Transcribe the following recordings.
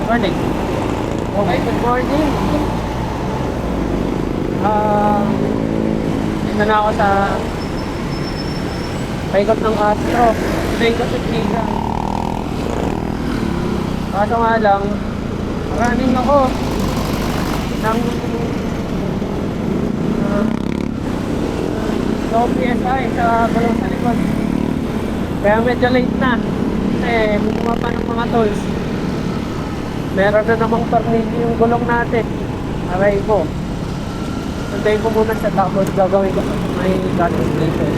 Morning. Okay, good morning. Dito na ako sa paikot ng Astro. Today ko sa Kika. Kaso nga lang, running ako ng low PSI sa gulong sa likod. Kaya medyo late na. Kasi bumaba pa ng mga tools. Meron na namang tornilyo yung gulong natin. Aray ko. Sundayin ko muna sa tapos gagawin ko may gas station.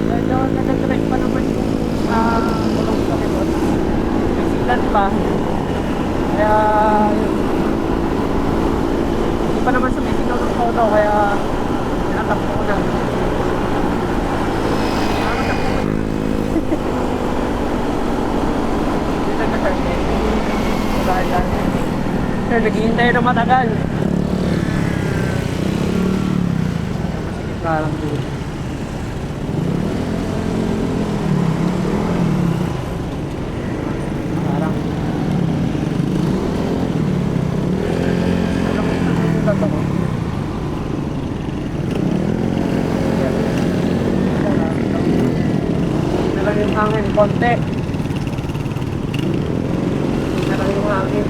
Medyo nag-trek pa naman yung gulong sa likod. May silat pa. Kaya hindi pa naman sumisigaw ng photo kaya tinatakbo ko na. Sir, naghihintay na matagal. Masikip ka lang dito. Parang ano yung tato ko? Ito lang yung hangin, konti. Ito lang yung hangin.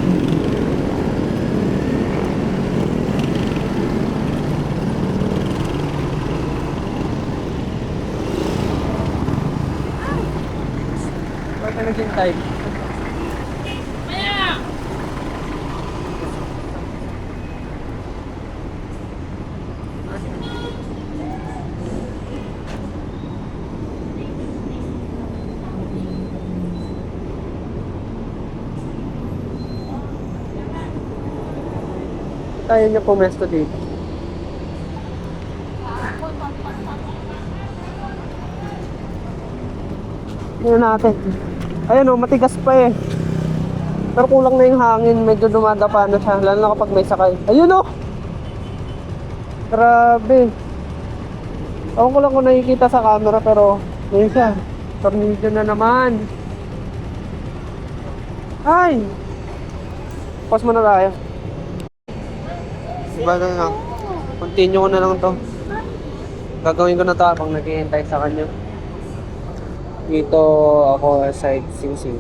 Naghintay. Tayo niyo pumesto dito. Tingnan natin. Ayun o, matigas pa eh. Pero kulang na yung hangin. Medyo dumadapa na siya. Lalo na kapag may sakay. Ayun o! Grabe. Ewan ko lang kung nakikita sa camera pero ayun siya. Tornilyo na naman. Ay! Pause muna tayo. Diba na lang. Continue ko na lang to. Gagawin ko na to habang naghihintay sa kanya. Dito ako side sing-sing.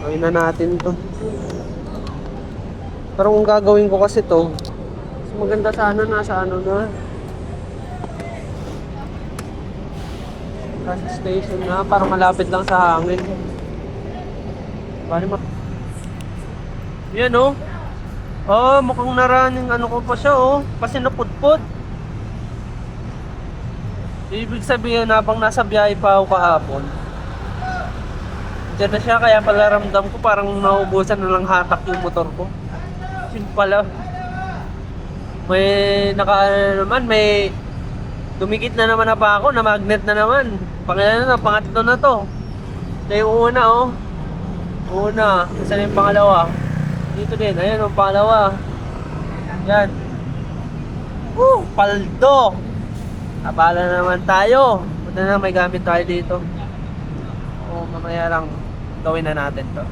Gawin na natin to. Pero kung gagawin ko kasi to, mas maganda sana nasa ano na. Gas station na para malapit lang sa hangin. Yan oh. Oh, mukhang naraning ano ko pa siya oh. Kasi napudpod. Ibig sabihin habang nasa biyahe pa ako kahapon. Diyan na siya kaya pala ramdam ko parang naubusan na lang hatak yung motor ko. Yun pala. May naman, may dumikit na naman na pa ako, na magnet na naman. Pangilan na, pangatlo na to. Ito yung una oh. Una, isa na yung pangalawa. Dito din, ayan yung pangalawa. Yan. Paldo! Abala na naman tayo. Punta na may gamit tayo dito. O mamaya lang gawin na natin to.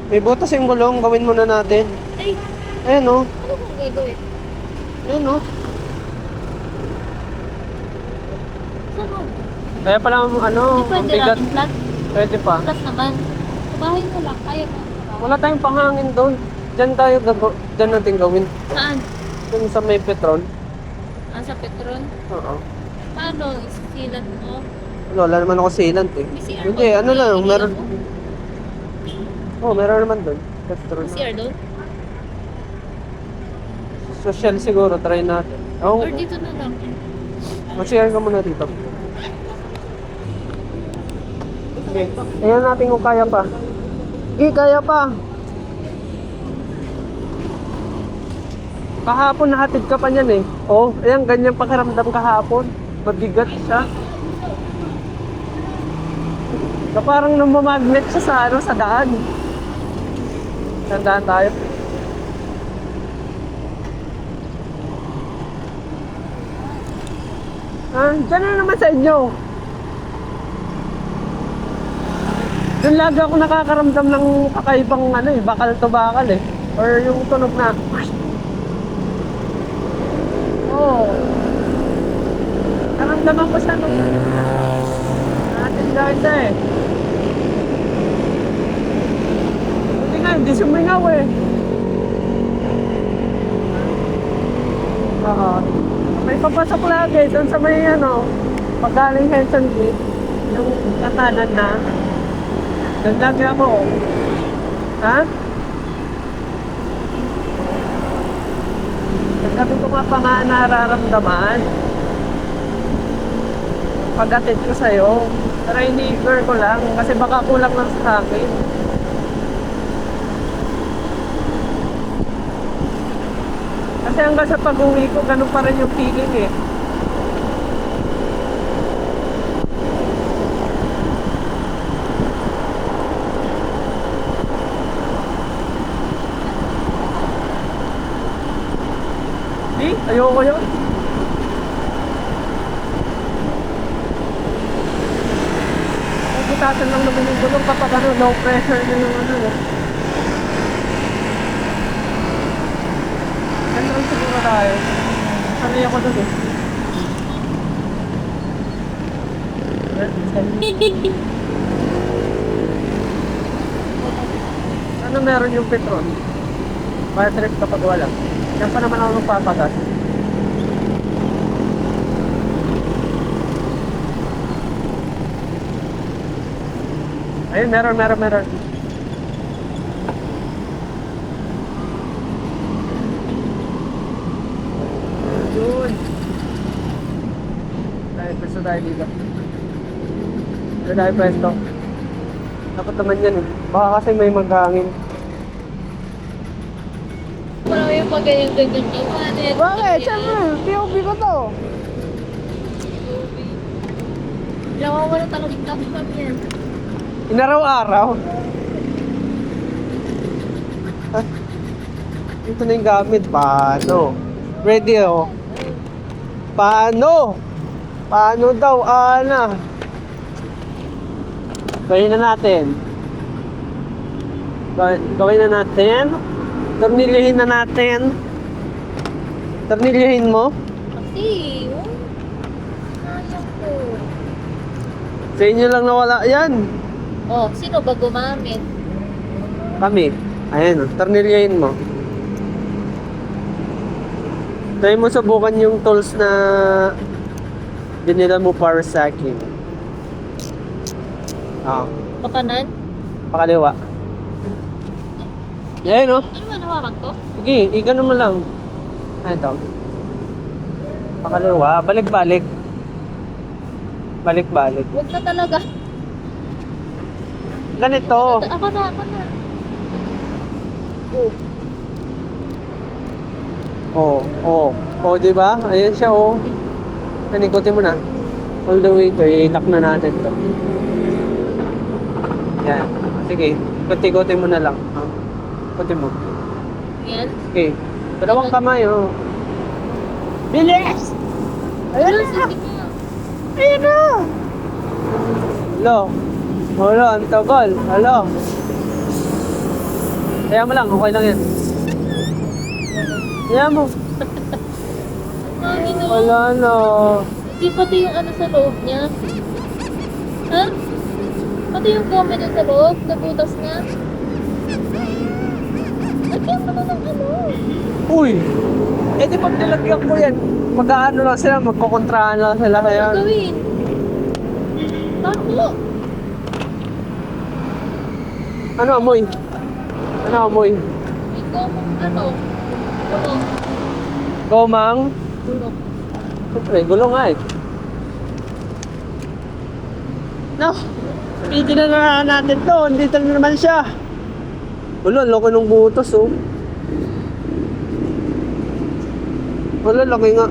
May butas yung gulong, gawin muna natin. Ay, Ayan o. ano kung gagawin? Ayan o. Saan mo? Kaya pala ano, Hindi ang pwede bigat. lang, flat. Pwede pa. Flat naman. Sa bahay mo lang, kaya mo. Wala tayong panghangin doon. Diyan tayo diyan natin gawin. Saan? Doon sa may petrol. Sa Petron? Oo. Paano? Isilat mo? Wala naman ako sealant eh. May CR Hindi, ba? ano lang, Iniinom meron. mo? Oh, meron naman doon. Petrol. May CR doon? Social siguro, try natin. Oh, Or dito na lang? mag-share ka muna dito. Okay. Ayan natin kung kaya pa. Kaya pa. Kahapon nahatid ka pa niyan eh. Oh, ayan, ganyan pakiramdam kahapon. Mabigat siya. Na parang namamagnet siya sa ano, sa daan. Tandaan tayo. Diyan na naman sa inyo. Doon lagi ako nakakaramdam ng kakaibang ano eh, bakal to bakal eh. Or yung tunog na. Oo. Naramdaman ko siya nung natin dahil eh. Buti nga, hindi sumingaw eh. Oo. May papasok lagi doon sa may ano, paggaling Henson Gate, yung katanan na. Doon lagi ako. Ha? Sabi ko nga pa nga nararamdaman. Pag-atid ko sa'yo. Pero ini-ignore ko lang kasi baka kulang lang sa akin. Kasi hanggang sa pag-uwi ko, ganun pa rin yung feeling eh. Di, ayoko yun. Butasan lang naman yung gulong kapag ano, low pressure na yung ano. Ano lang siguro tayo. Sanay ako doon eh. Ano meron yung petrol? Fire trip kapag wala. Yan pa naman ako magpapagas. Ayun, meron. Yun. Pwesto tayo dito. Dito tayo pwesto. Dapat naman yan eh. Baka kasi may maghangin. Wala yung pag ganyan-ganyan niya. Bakit? Siyempre, POV ko to. Nawawala talagang kapag yan. Inaraw-araw. Ito na yung gamit. Paano? Ready oh. Paano? Paano daw, Ana? Gawin na natin. Gawin na natin. Tornilyohin na natin. Tornilyohin mo. Kasi, sayang ko. Sa inyo lang nawala yan. Oh, sino ba gumamit? Kami. Ayan o, tornilyohin mo. Try mo subukan yung tools na dinila mo para sa akin. Pakanan? Pakaliwa. Ayan o. Ano ba nawakan ko? Sige, igano mo lang. Ito. Pakaliwa. Balik-balik. Balik-balik. Huwag na talaga. Ganito. Ako na. Oh, di ba? Ayan siya, oh. Panikutin mo na. All the way to, i-lock na natin to. Yan. Sige, ikot-ikotin mo na lang. Ikotin mo. Yan. Okay. Dalawang kamay, oh. Bilis! Ayan na! Ayan na! Hello, ang tagal. Hello. Kaya mo lang, okay lang yan. Kaya mo. Wala na. Hindi pati yung ano sa loob niya. Ha? Pati yung goma niya sa loob, nabutas niya. Lagyan mo na ng ano. Uy! Eh di pag nilagyan ko yan, mag-aano lang sila, magkokontrahan lang sila Ano kaya. gawin? Tako. Ano amoy? Ano amoy? Ikaw mo ano? Ano? Gomang? Tulog. Siyempre, gulo nga eh. No! Pwede na natin to, dito na naman siya. Wala, laki ng butas oh. Wala, laki nga.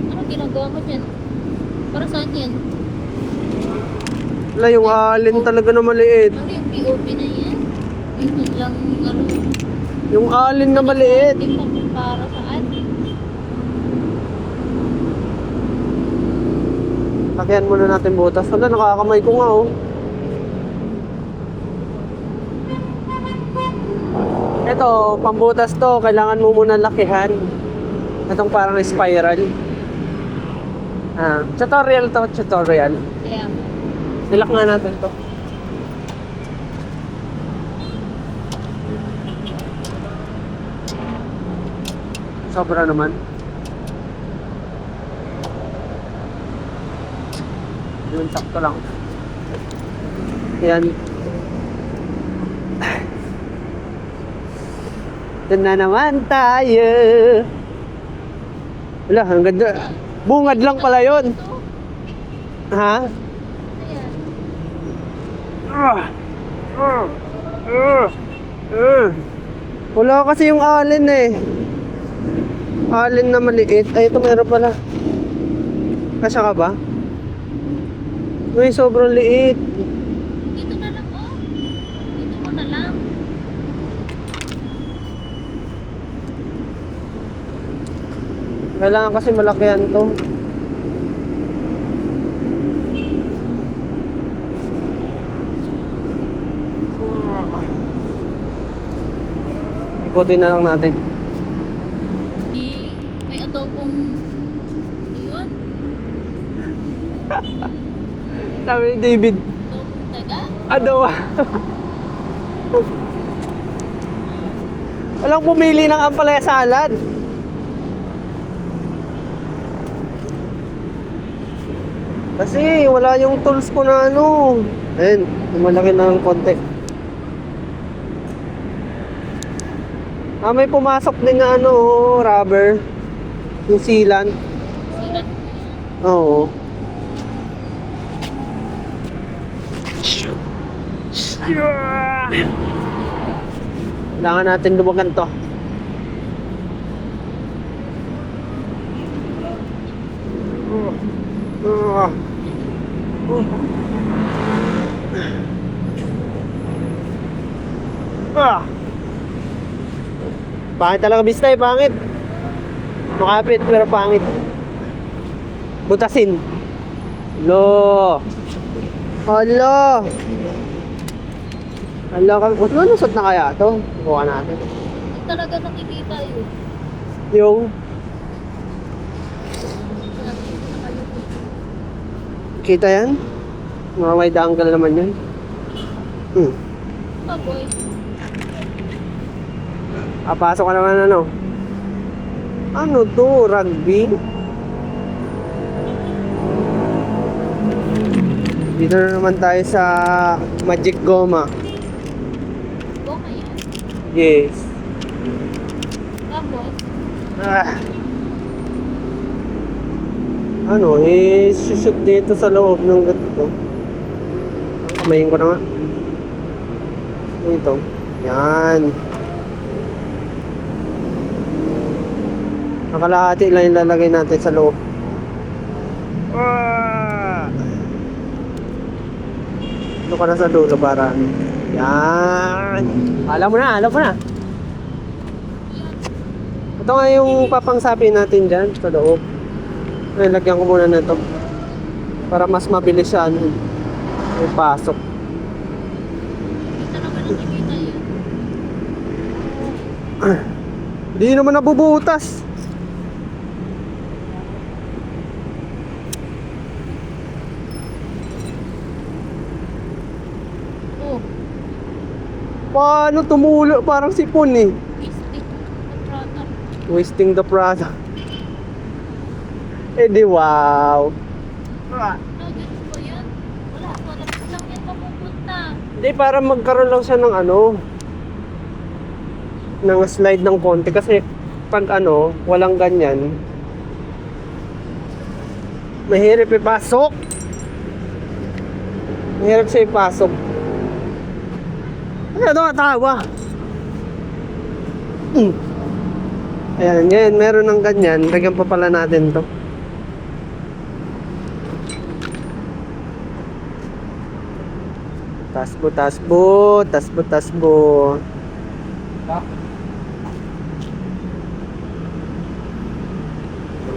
Ano ginagawa mo dyan? Para saan yan? Wala, yung alin talaga na maliit. Ano yung POP na yan? Yun lang ano. Yung alin na maliit. Hindi mo kung para saan. Lakihan muna natin butas. Wala, nakakamay ko nga oh. Ito, pambutas to. Kailangan mo muna lakihan. Itong parang spiral. Tutorial to, tutorial. Kaya, Nilak nga natin to. Sobra naman. Yun, sakto lang. Yan. Doon na naman tayo. Wala, ang ganda. Bungad lang pala yun. ito. Ha? Ayan. Wala kasi yung alin eh. Alin na maliit. Ay, ito meron pala. Kasya ka ba? Uy, sobrang liit. Dito na lang, oh. Dito mo na lang. Kailangan kasi malakihan to. Ikutin na lang natin. May adobong yun. Sabi ni David, Adobong taga. ano? Walang pumili ng ampalaya salad. Kasi wala yung tools ko na ano. Ayun, malaki na ng konti. May pumasok din na ano, rubber. Yung sealant. Sila. Oo. Kailangan natin lumagan to. Pangit talaga bistay, pangit. Makapit pero pangit. Butasin. Lo. Hala. Hala ka. Ano lusot na kaya to? Buka natin. Hindi talaga nakikita yun. Yung kita yan? Mga wide angle naman yan. Baboy. Pasok ka naman ano? Ano to? Rugby? Dito na naman tayo sa Magic Goma. Goma yan. Yes. Tapos, Ano, shoot dito sa loob ng ganito. Kamayin ko na nga. Ito. Yan. Nakalahati lang yung lalagay natin sa loob. Ito ka na sa dulo para ano. Yan. Alam mo na, alam mo na. Ito nga yung papangsapin natin dyan sa loob. Ay, lagyan ko muna na ito. Para mas mabilis siya ano, yung pasok. hindi talaga nakikita yun. Hindi naman nabubutas. Oh, Paano tumulo? Parang sipon eh. stick na product. Wasting the product. Eh di wow. Nuggets ba yan? Wala, wala lang yan mapupunta. Hindi, para magkaroon lang siya ng ano, ng slide ng konti. Kasi pag ano, walang ganyan, mahirap ipasok. Mahirap siya ipasok. Ano ito tawa? Ayan, ngayon meron ng ganyan. Lagyan pa pala natin to. Tasbo, tasbo, tasbo, tasbo.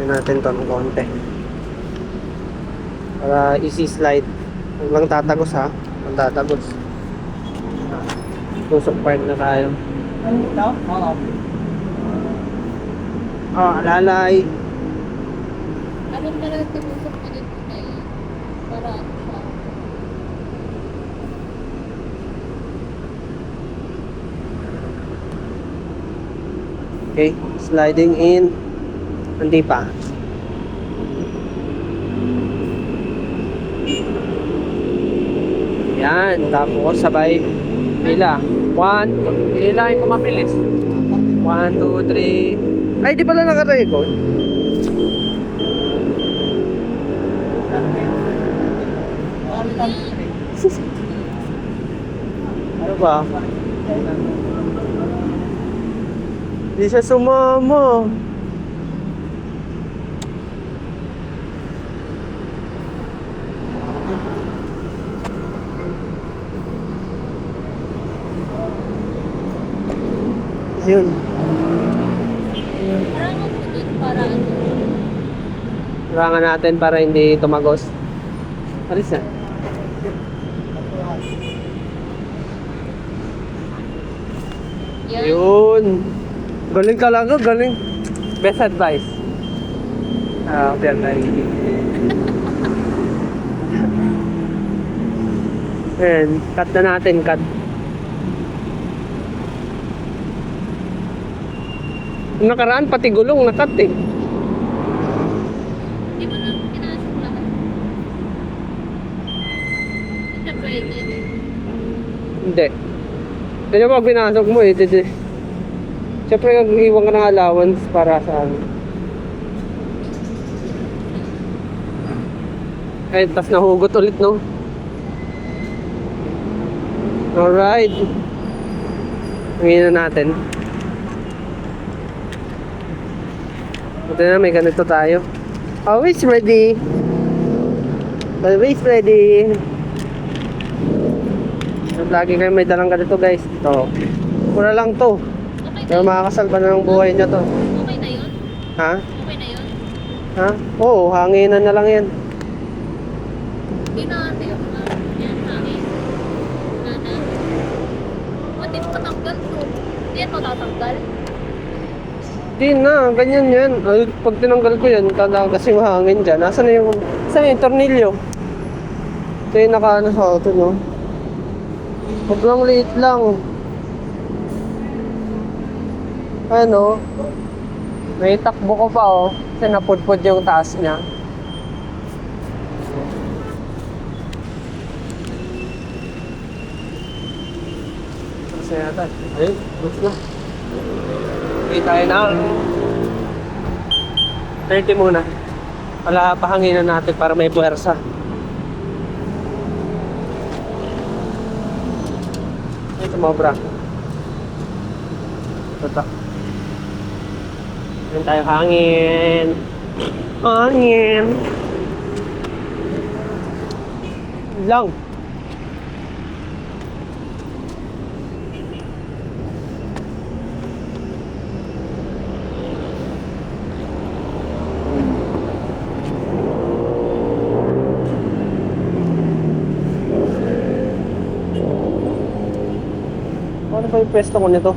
Tignan natin to ng konti. Para easy slide. Huwag lang tatagos ha. Huwag tatagos. Tusok part na tayo. Oo. Oh, alalay. Anong talaga tinusok mo dito na para ano siya? Okay, sliding in. Hindi pa. Yan, tapos sabay pila. 1, ilahin ko mabilis. 1, 2, 3. Ay, di pala naka-record. Ano ba? Di siya sumama. Yun. Parang ako dito para ano? Harangan natin para hindi tumagos. Alis na. Yan. Yun. Galing ka lang, galing. Best advice. Okay, Ayan, cut na natin, cut. Yung nakaraan, pati gulong, nakat eh. Di mo lang pinasok lahat. Hindi siya pwede. Hindi. Kaya pag pinasok mo eh, siyempre nag-iwan ka ng allowance para sa ano. Ay, tas nahugot ulit, no? Alright. Hangin na natin. Buti na may ganito tayo. Always ready. Always ready. Lagi kayo may dalang ganito guys. Ito. Mura lang to. Okay na Pero yun? makakasalba na ng buhay nyo to. Okay na yun? Ha? Okay na yun? Ha? Oo, hanginan na lang yan. Hindi na ate yung yan hangin. Nana. Hindi mo matanggal to. Hindi yan matatanggal. Di na, ganyan yan. Ay, pag tinanggal ko yan, kasi mahangin dyan. Nasaan na yung tornilyo? Ito yung nakaano sa auto, no? Huwag lang liit lang. Ano? May takbo ko pa, oh. Kasi napudpod yung taas niya. Kasi yata. Ayun, bus na. Okay, tayo na. 30 muna. Wala pahanginan natin para may puwersa. Ay, tumobra. Ito. Yan tayo hangin. Hangin. Lang. Ano ba yung pwesto ko nito?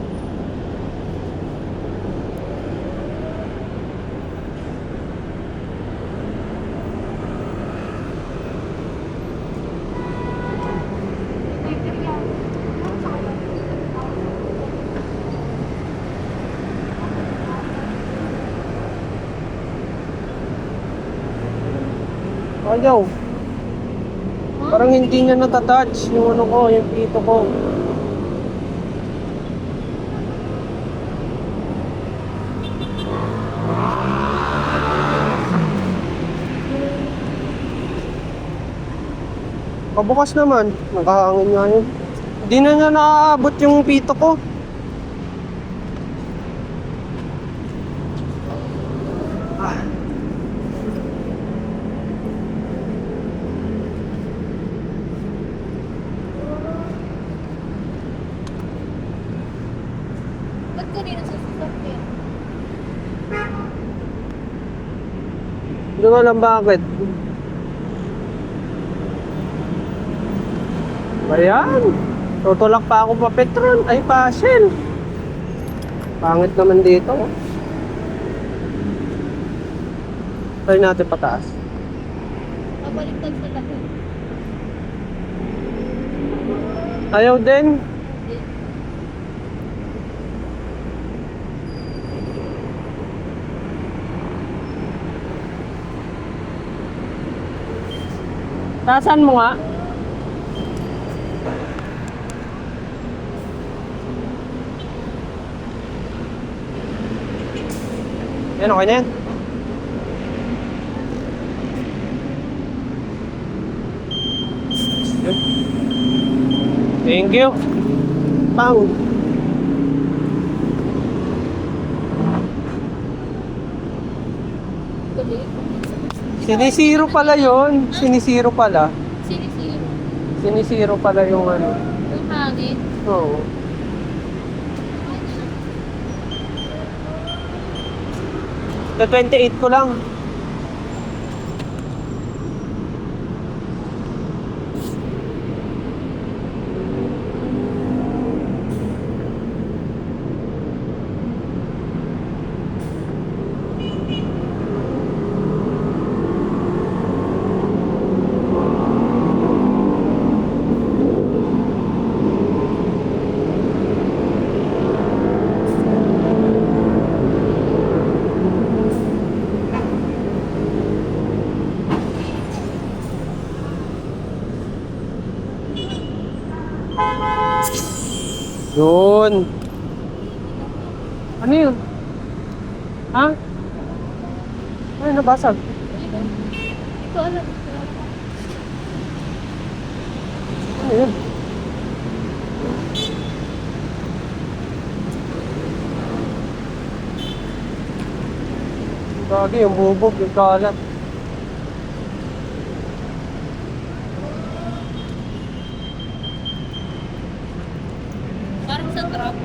Ayaw. Parang hindi niya natatouch yung ano ko, yung pito ko. Pabukas naman, nakahangin nga yun. Hindi na niya naaabot yung pito ko. Ah. Ba't kanina sa sasakyan? Hindi ko alam bakit. Ayan. Tutulak pa ako pa Petron. Ay, pa Shell. Pangit naman dito. Try natin pataas. Pabaliktad sa lahat. Ayaw din. Taasan mo nga. Yan, okay na yan. Yun. Thank you. Pang. Galing. Sinisiro pala yon. Sinisiro pala. Sinisiro. Sinisiro pala yung ano. Yung hangin. Oo. Sa 28 ko lang. Yun. Ano yun? Ha? Ay, nabasag. Hindi ko alam. Ano yun? Gagi, yung bubog, yung kalat. Parang sa truck.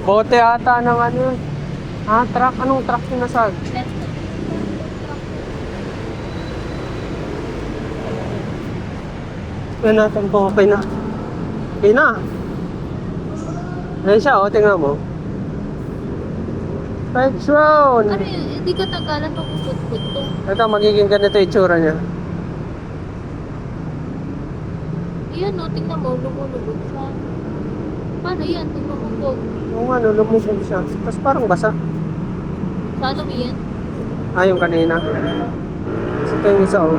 Bote ata ng ano. Ha? Truck? Anong truck sinasag? Tignan natin kung okay na. Okay na. Ayan siya, o. Tingnan mo. Petron! Ano yun? Hindi ko tagalan kung puput to. Ito, magiging ganito yung itsura niya. Iyan no, tingnan mo, lumulubog siya. Paano yan? Lumulubog. Yung ano, lumubog siya. Tapos parang basa. Paano mo yan? Ah, yung kanina. Kasi ito yung isa, o.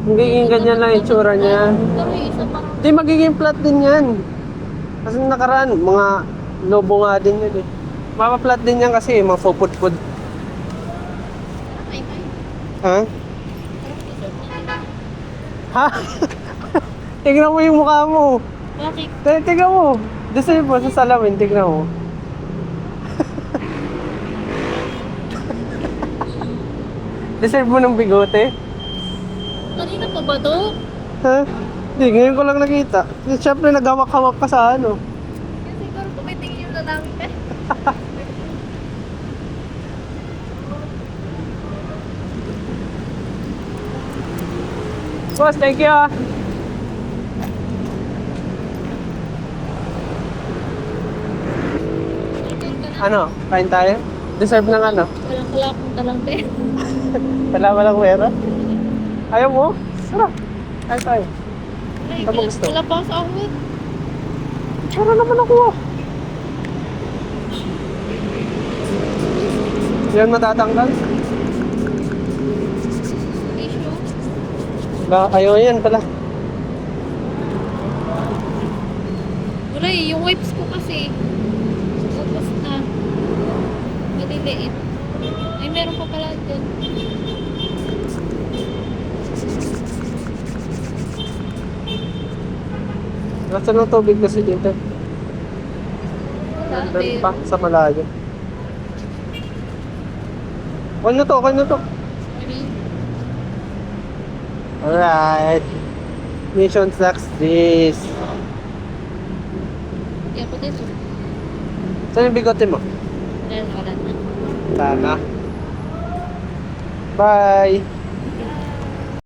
Magiging ganyan lang yung itsura niya. Pero yung isa parang... Hindi, magiging flat din yan. Kasi nakaraan, mga lobo nga din yun eh. Mapaplat din yan kasi, mga fupud-pud. Ay, ay. Ha? Parang deserve na nila. Ha? Tignan mo yung mukha mo. Bakit? Tignan mo. Deserve mo sa salamin, tignan mo. Deserve mo ng bigote? Kanina pa ba to? Ha? Hindi, ngayon ko lang nakita. Siyempre nagawak-hawak ka sa ano. Kasi siguro tumitingin yung lalaki ka. Boss, thank you ah. Ano? Kain tayo? Deserve ng ano? Walang kalakong talang din. Walang pera? Ayaw mo? Sarap. Kain tayo. Ay, Ano gusto? wala pa ako sa awit. Para naman ako ah. Yan matatanggal? Issue. Ayaw yan pala. Wala eh, yung wipes ko kasi. Tapos na. Maliliit. Ay, meron pa pala dyan. Nasa ng tubig kasi dito. Wala, Nandun eh. pa sa malayo. Okay na to, okay na to. Ano? Alright. Mission success. Hindi ako dito. Saan yung bigote mo? Wala na. Sana. Bye!